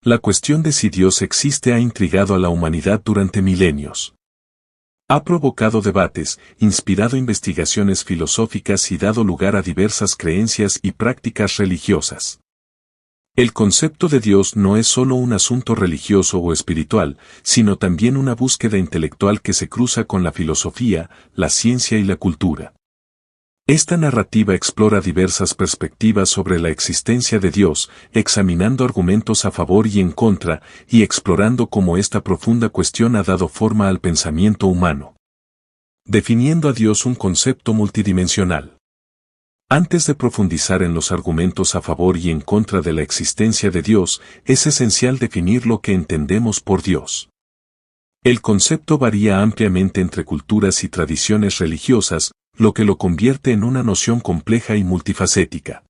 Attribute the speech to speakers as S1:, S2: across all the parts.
S1: La cuestión de si Dios existe ha intrigado a la humanidad durante milenios. Ha provocado debates, inspirado investigaciones filosóficas y dado lugar a diversas creencias y prácticas religiosas. El concepto de Dios no es solo un asunto religioso o espiritual, sino también una búsqueda intelectual que se cruza con la filosofía, la ciencia y la cultura. Esta narrativa explora diversas perspectivas sobre la existencia de Dios, examinando argumentos a favor y en contra, y explorando cómo esta profunda cuestión ha dado forma al pensamiento humano. Definiendo a Dios un concepto multidimensional. Antes de profundizar en los argumentos a favor y en contra de la existencia de Dios, es esencial definir lo que entendemos por Dios. El concepto varía ampliamente entre culturas y tradiciones religiosas, lo que lo convierte en una noción compleja y multifacética.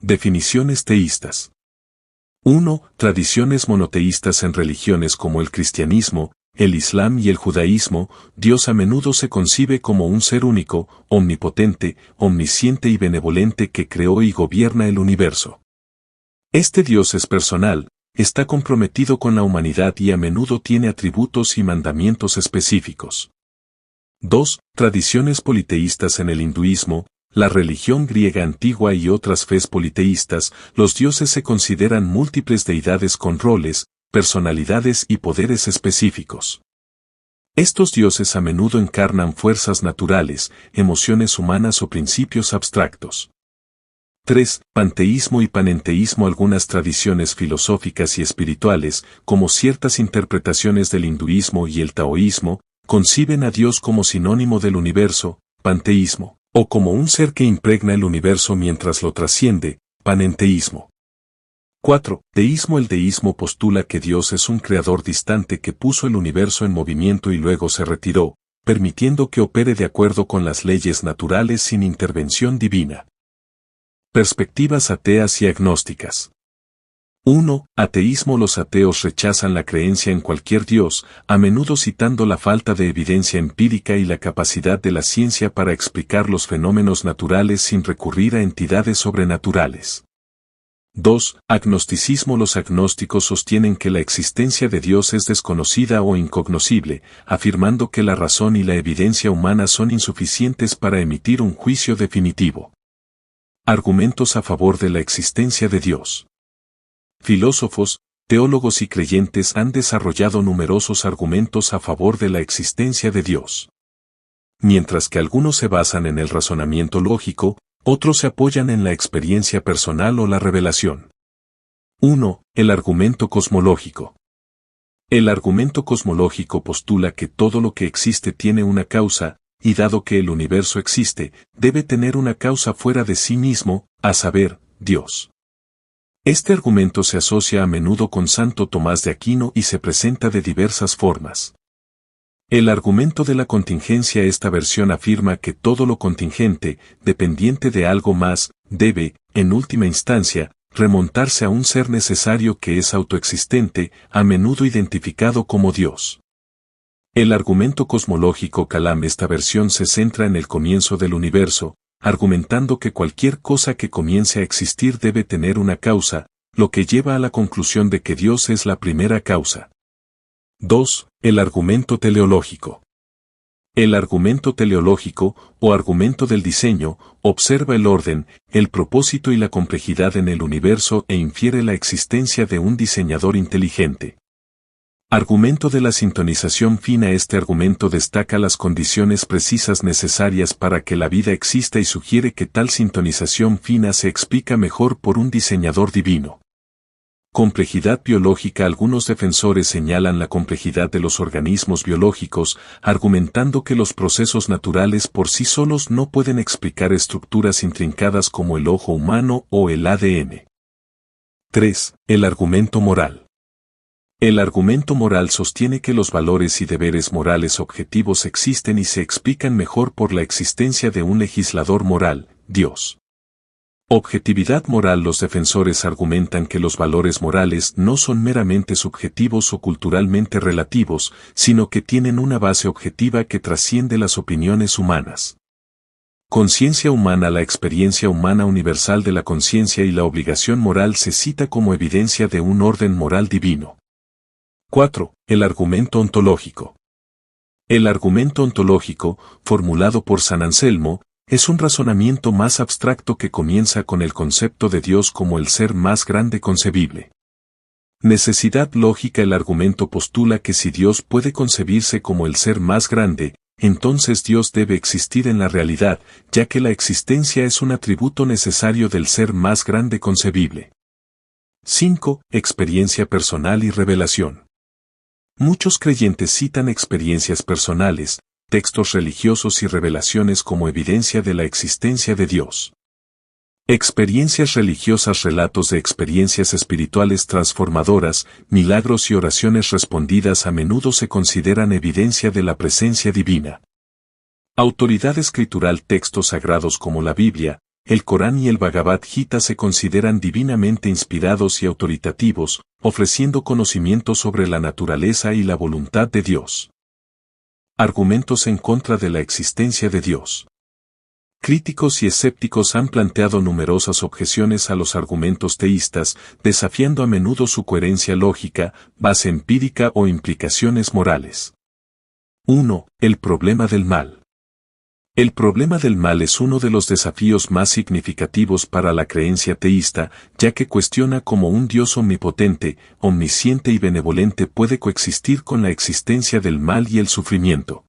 S1: Definiciones teístas. 1. Tradiciones monoteístas en religiones como el cristianismo, el islam y el judaísmo. Dios a menudo se concibe como un ser único, omnipotente, omnisciente y benevolente que creó y gobierna el universo. Este Dios es personal, está comprometido con la humanidad y a menudo tiene atributos y mandamientos específicos. 2. Tradiciones politeístas en el hinduismo, la religión griega antigua y otras fes politeístas. Los dioses se consideran múltiples deidades con roles, personalidades y poderes específicos. Estos dioses a menudo encarnan fuerzas naturales, emociones humanas o principios abstractos. 3. Panteísmo y panenteísmo. Algunas tradiciones filosóficas y espirituales, como ciertas interpretaciones del hinduismo y el taoísmo, conciben a Dios como sinónimo del universo, panteísmo, o como un ser que impregna el universo mientras lo trasciende, panenteísmo. 4. Deísmo. El deísmo postula que Dios es un creador distante que puso el universo en movimiento y luego se retiró, permitiendo que opere de acuerdo con las leyes naturales sin intervención divina. Perspectivas ateas y agnósticas. 1. Ateísmo. Los ateos rechazan la creencia en cualquier Dios, a menudo citando la falta de evidencia empírica y la capacidad de la ciencia para explicar los fenómenos naturales sin recurrir a entidades sobrenaturales. 2. Agnosticismo. Los agnósticos sostienen que la existencia de Dios es desconocida o incognoscible, afirmando que la razón y la evidencia humana son insuficientes para emitir un juicio definitivo. Argumentos a favor de la existencia de Dios. Filósofos, teólogos y creyentes han desarrollado numerosos argumentos a favor de la existencia de Dios. Mientras que algunos se basan en el razonamiento lógico, otros se apoyan en la experiencia personal o la revelación. 1. El argumento cosmológico. El argumento cosmológico postula que todo lo que existe tiene una causa, y dado que el universo existe, debe tener una causa fuera de sí mismo, a saber, Dios. Este argumento se asocia a menudo con Santo Tomás de Aquino y se presenta de diversas formas. El argumento de la contingencia. Esta versión afirma que todo lo contingente, dependiente de algo más, debe, en última instancia, remontarse a un ser necesario que es autoexistente, a menudo identificado como Dios. El argumento cosmológico Kalam. Esta versión se centra en el comienzo del universo, argumentando que cualquier cosa que comience a existir debe tener una causa, lo que lleva a la conclusión de que Dios es la primera causa. 2. El argumento teleológico. El argumento teleológico, o argumento del diseño, observa el orden, el propósito y la complejidad en el universo e infiere la existencia de un diseñador inteligente. Argumento de la sintonización fina. Este argumento destaca las condiciones precisas necesarias para que la vida exista y sugiere que tal sintonización fina se explica mejor por un diseñador divino. Complejidad biológica. Algunos defensores señalan la complejidad de los organismos biológicos, argumentando que los procesos naturales por sí solos no pueden explicar estructuras intrincadas como el ojo humano o el ADN. 3. El argumento moral. El argumento moral sostiene que los valores y deberes morales objetivos existen y se explican mejor por la existencia de un legislador moral, Dios. Objetividad moral. Los defensores argumentan que los valores morales no son meramente subjetivos o culturalmente relativos, sino que tienen una base objetiva que trasciende las opiniones humanas. Conciencia humana. La experiencia humana universal de la conciencia y la obligación moral se cita como evidencia de un orden moral divino. 4. El argumento ontológico. El argumento ontológico, formulado por San Anselmo, es un razonamiento más abstracto que comienza con el concepto de Dios como el ser más grande concebible. Necesidad lógica. El argumento postula que si Dios puede concebirse como el ser más grande, entonces Dios debe existir en la realidad, ya que la existencia es un atributo necesario del ser más grande concebible. 5. Experiencia personal y revelación. Muchos creyentes citan experiencias personales, textos religiosos y revelaciones como evidencia de la existencia de Dios. Experiencias religiosas. Relatos de experiencias espirituales transformadoras, milagros y oraciones respondidas a menudo se consideran evidencia de la presencia divina. Autoridad escritural. Textos sagrados como la Biblia, el Corán y el Bhagavad Gita se consideran divinamente inspirados y autoritativos, ofreciendo conocimiento sobre la naturaleza y la voluntad de Dios. Argumentos en contra de la existencia de Dios. Críticos y escépticos han planteado numerosas objeciones a los argumentos teístas, desafiando a menudo su coherencia lógica, base empírica o implicaciones morales. 1. El problema del mal. El problema del mal es uno de los desafíos más significativos para la creencia teísta, ya que cuestiona cómo un Dios omnipotente, omnisciente y benevolente puede coexistir con la existencia del mal y el sufrimiento.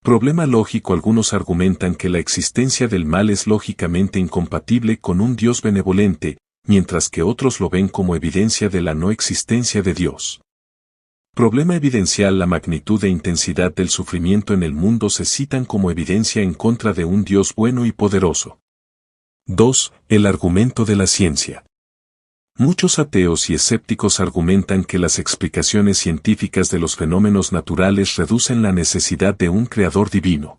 S1: Problema lógico. Algunos argumentan que la existencia del mal es lógicamente incompatible con un Dios benevolente, mientras que otros lo ven como evidencia de la no existencia de Dios. Problema evidencial. La magnitud e intensidad del sufrimiento en el mundo se citan como evidencia en contra de un Dios bueno y poderoso. 2. El argumento de la ciencia. Muchos ateos y escépticos argumentan que las explicaciones científicas de los fenómenos naturales reducen la necesidad de un creador divino.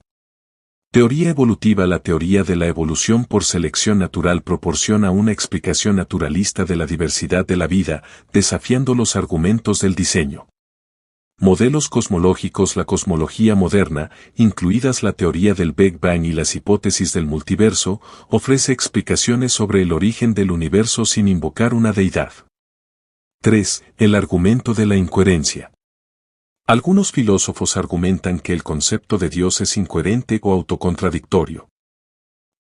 S1: Teoría evolutiva. La teoría de la evolución por selección natural proporciona una explicación naturalista de la diversidad de la vida, desafiando los argumentos del diseño. Modelos cosmológicos. La cosmología moderna, incluidas la teoría del Big Bang y las hipótesis del multiverso, ofrece explicaciones sobre el origen del universo sin invocar una deidad. 3. El argumento de la incoherencia. Algunos filósofos argumentan que el concepto de Dios es incoherente o autocontradictorio.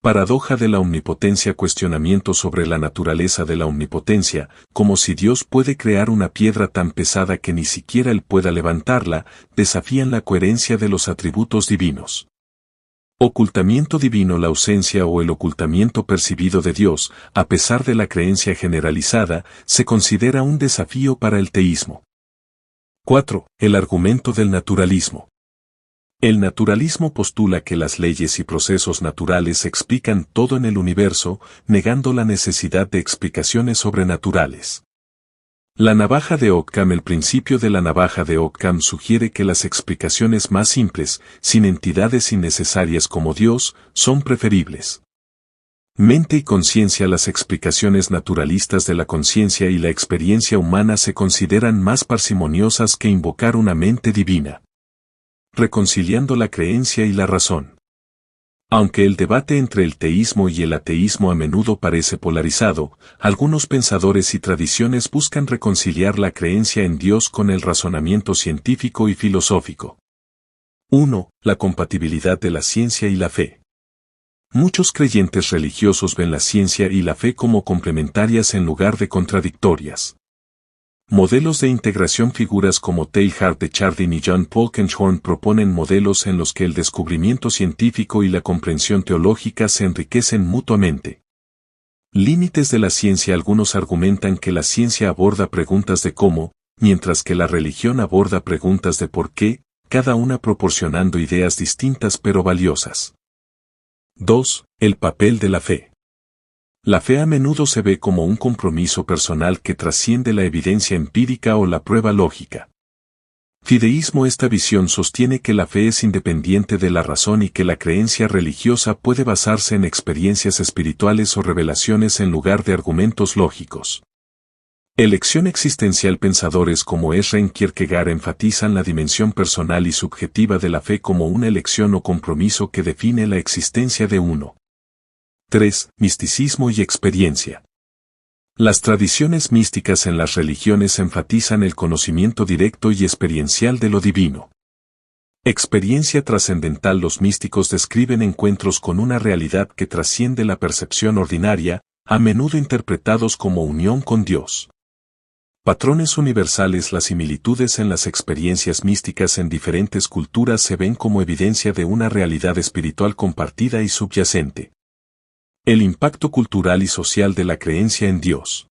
S1: Paradoja de la omnipotencia. Cuestionamiento sobre la naturaleza de la omnipotencia, como si Dios puede crear una piedra tan pesada que ni siquiera Él pueda levantarla, desafían la coherencia de los atributos divinos. Ocultamiento divino. La ausencia o el ocultamiento percibido de Dios, a pesar de la creencia generalizada, se considera un desafío para el teísmo. 4. El argumento del naturalismo. El naturalismo postula que las leyes y procesos naturales explican todo en el universo, negando la necesidad de explicaciones sobrenaturales. La navaja de Occam. El principio de la navaja de Occam sugiere que las explicaciones más simples, sin entidades innecesarias como Dios, son preferibles. Mente y conciencia. Las explicaciones naturalistas de la conciencia y la experiencia humana se consideran más parsimoniosas que invocar una mente divina. Reconciliando la creencia y la razón. Aunque el debate entre el teísmo y el ateísmo a menudo parece polarizado, algunos pensadores y tradiciones buscan reconciliar la creencia en Dios con el razonamiento científico y filosófico. 1. La compatibilidad de la ciencia y la fe. Muchos creyentes religiosos ven la ciencia y la fe como complementarias en lugar de contradictorias. Modelos de integración. Figuras como Teilhard de Chardin y John Polkinghorne proponen modelos en los que el descubrimiento científico y la comprensión teológica se enriquecen mutuamente. Límites de la ciencia. Algunos argumentan que la ciencia aborda preguntas de cómo, mientras que la religión aborda preguntas de por qué, cada una proporcionando ideas distintas pero valiosas. 2. El papel de la fe. La fe a menudo se ve como un compromiso personal que trasciende la evidencia empírica o la prueba lógica. Fideísmo. Esta visión sostiene que la fe es independiente de la razón y que la creencia religiosa puede basarse en experiencias espirituales o revelaciones en lugar de argumentos lógicos. Elección existencial. Pensadores como Søren Kierkegaard enfatizan la dimensión personal y subjetiva de la fe como una elección o compromiso que define la existencia de uno. 3. Misticismo y experiencia. Las tradiciones místicas en las religiones enfatizan el conocimiento directo y experiencial de lo divino. Experiencia trascendental. Los místicos describen encuentros con una realidad que trasciende la percepción ordinaria, a menudo interpretados como unión con Dios. Patrones universales. Las similitudes en las experiencias místicas en diferentes culturas se ven como evidencia de una realidad espiritual compartida y subyacente. El impacto cultural y social de la creencia en Dios.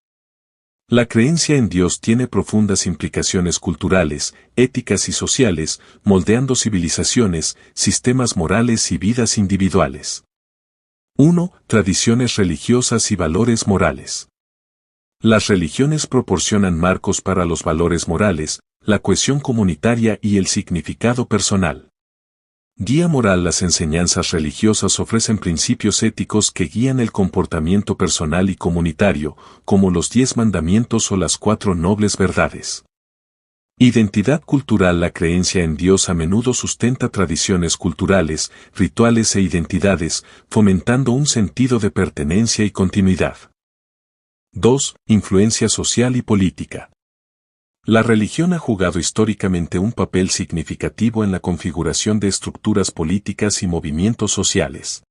S1: La creencia en Dios tiene profundas implicaciones culturales, éticas y sociales, moldeando civilizaciones, sistemas morales y vidas individuales. 1. Tradiciones religiosas y valores morales. Las religiones proporcionan marcos para los valores morales, la cohesión comunitaria y el significado personal. Guía moral. Las enseñanzas religiosas ofrecen principios éticos que guían el comportamiento personal y comunitario, como los 10 mandamientos o las 4 nobles verdades. Identidad cultural. La creencia en Dios a menudo sustenta tradiciones culturales, rituales e identidades, fomentando un sentido de pertenencia y continuidad. 2. Influencia social y política. La religión ha jugado históricamente un papel significativo en la configuración de estructuras políticas y movimientos sociales.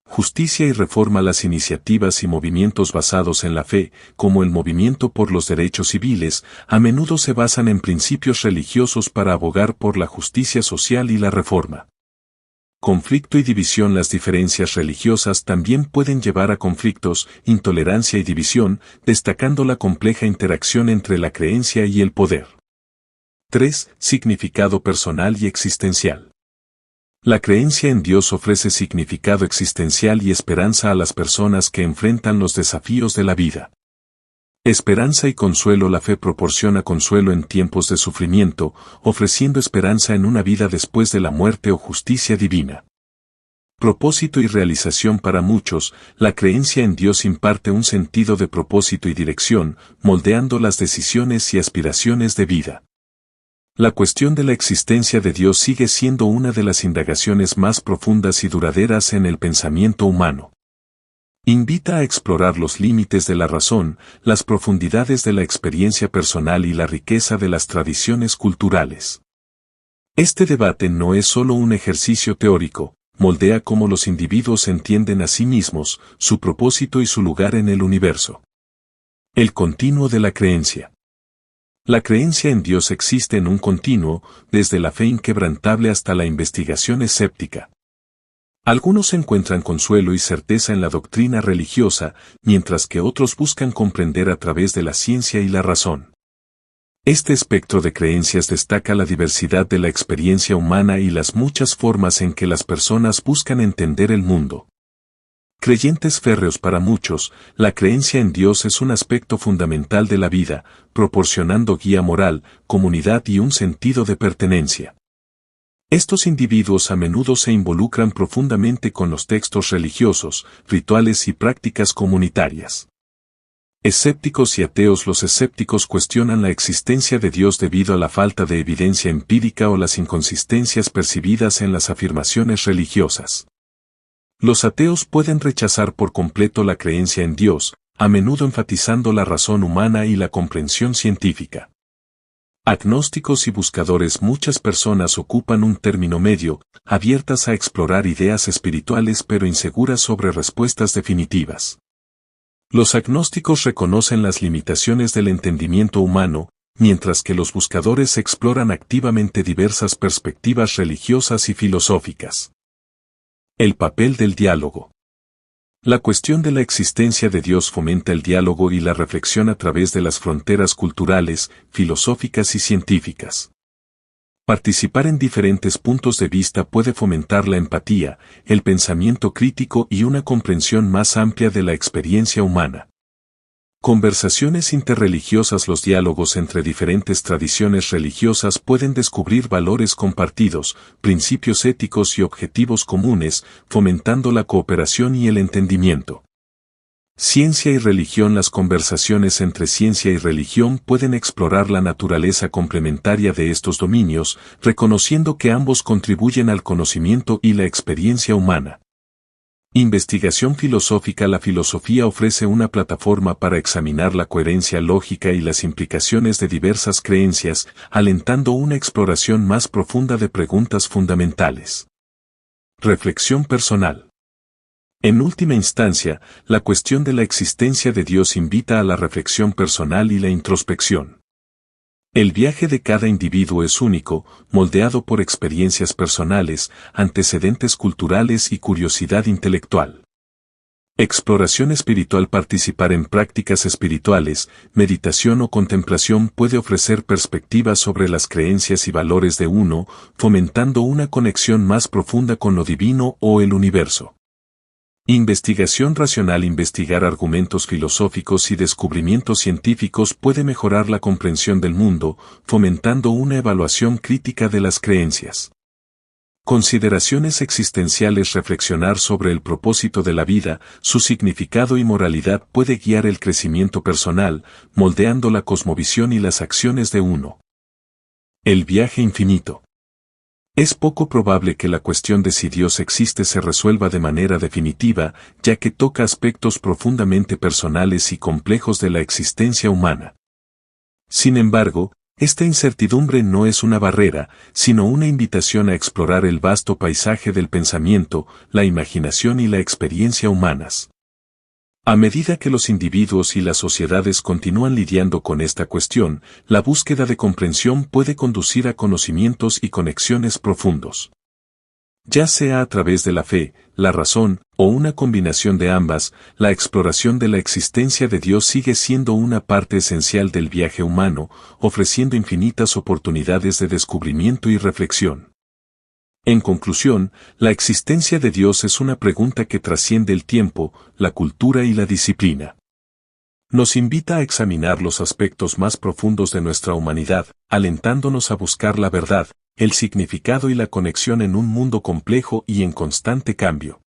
S1: Justicia y reforma. Las iniciativas y movimientos basados en la fe, como el movimiento por los derechos civiles, a menudo se basan en principios religiosos para abogar por la justicia social y la reforma. Conflicto y división. Las diferencias religiosas también pueden llevar a conflictos, intolerancia y división, destacando la compleja interacción entre la creencia y el poder. 3. Significado personal y existencial. La creencia en Dios ofrece significado existencial y esperanza a las personas que enfrentan los desafíos de la vida. Esperanza y consuelo. La fe proporciona consuelo en tiempos de sufrimiento, ofreciendo esperanza en una vida después de la muerte o justicia divina. Propósito y realización. Para muchos, la creencia en Dios imparte un sentido de propósito y dirección, moldeando las decisiones y aspiraciones de vida. La cuestión de la existencia de Dios sigue siendo una de las indagaciones más profundas y duraderas en el pensamiento humano. Invita a explorar los límites de la razón, las profundidades de la experiencia personal y la riqueza de las tradiciones culturales. Este debate no es solo un ejercicio teórico, moldea cómo los individuos entienden a sí mismos, su propósito y su lugar en el universo. El continuo de la creencia. La creencia en Dios existe en un continuo, desde la fe inquebrantable hasta la investigación escéptica. Algunos encuentran consuelo y certeza en la doctrina religiosa, mientras que otros buscan comprender a través de la ciencia y la razón. Este espectro de creencias destaca la diversidad de la experiencia humana y las muchas formas en que las personas buscan entender el mundo. Creyentes férreos. Para muchos, la creencia en Dios es un aspecto fundamental de la vida, proporcionando guía moral, comunidad y un sentido de pertenencia. Estos individuos a menudo se involucran profundamente con los textos religiosos, rituales y prácticas comunitarias. Escépticos y ateos. Los escépticos cuestionan la existencia de Dios debido a la falta de evidencia empírica o las inconsistencias percibidas en las afirmaciones religiosas. Los ateos pueden rechazar por completo la creencia en Dios, a menudo enfatizando la razón humana y la comprensión científica. Agnósticos y buscadores. Muchas personas ocupan un término medio, abiertas a explorar ideas espirituales pero inseguras sobre respuestas definitivas. Los agnósticos reconocen las limitaciones del entendimiento humano, mientras que los buscadores exploran activamente diversas perspectivas religiosas y filosóficas. El papel del diálogo. La cuestión de la existencia de Dios fomenta el diálogo y la reflexión a través de las fronteras culturales, filosóficas y científicas. Participar en diferentes puntos de vista puede fomentar la empatía, el pensamiento crítico y una comprensión más amplia de la experiencia humana. Conversaciones interreligiosas. Los diálogos entre diferentes tradiciones religiosas pueden descubrir valores compartidos, principios éticos y objetivos comunes, fomentando la cooperación y el entendimiento. Ciencia y religión. Las conversaciones entre ciencia y religión pueden explorar la naturaleza complementaria de estos dominios, reconociendo que ambos contribuyen al conocimiento y la experiencia humana. Investigación filosófica. La filosofía ofrece una plataforma para examinar la coherencia lógica y las implicaciones de diversas creencias, alentando una exploración más profunda de preguntas fundamentales. Reflexión personal. En última instancia, la cuestión de la existencia de Dios invita a la reflexión personal y la introspección. El viaje de cada individuo es único, moldeado por experiencias personales, antecedentes culturales y curiosidad intelectual. Exploración espiritual. Participar en prácticas espirituales, meditación o contemplación puede ofrecer perspectivas sobre las creencias y valores de uno, fomentando una conexión más profunda con lo divino o el universo. Investigación racional. Investigar argumentos filosóficos y descubrimientos científicos puede mejorar la comprensión del mundo, fomentando una evaluación crítica de las creencias. Consideraciones existenciales. Reflexionar sobre el propósito de la vida, su significado y moralidad puede guiar el crecimiento personal, moldeando la cosmovisión y las acciones de uno. El viaje infinito. Es poco probable que la cuestión de si Dios existe se resuelva de manera definitiva, ya que toca aspectos profundamente personales y complejos de la existencia humana. Sin embargo, esta incertidumbre no es una barrera, sino una invitación a explorar el vasto paisaje del pensamiento, la imaginación y la experiencia humanas. A medida que los individuos y las sociedades continúan lidiando con esta cuestión, la búsqueda de comprensión puede conducir a conocimientos y conexiones profundos. Ya sea a través de la fe, la razón, o una combinación de ambas, la exploración de la existencia de Dios sigue siendo una parte esencial del viaje humano, ofreciendo infinitas oportunidades de descubrimiento y reflexión. En conclusión, la existencia de Dios es una pregunta que trasciende el tiempo, la cultura y la disciplina. Nos invita a examinar los aspectos más profundos de nuestra humanidad, alentándonos a buscar la verdad, el significado y la conexión en un mundo complejo y en constante cambio.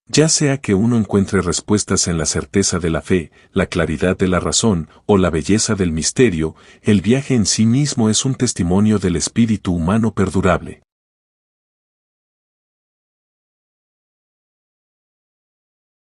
S1: Ya sea que uno encuentre respuestas en la certeza de la fe, la claridad de la razón o la belleza del misterio, el viaje en sí mismo es un testimonio del espíritu humano perdurable.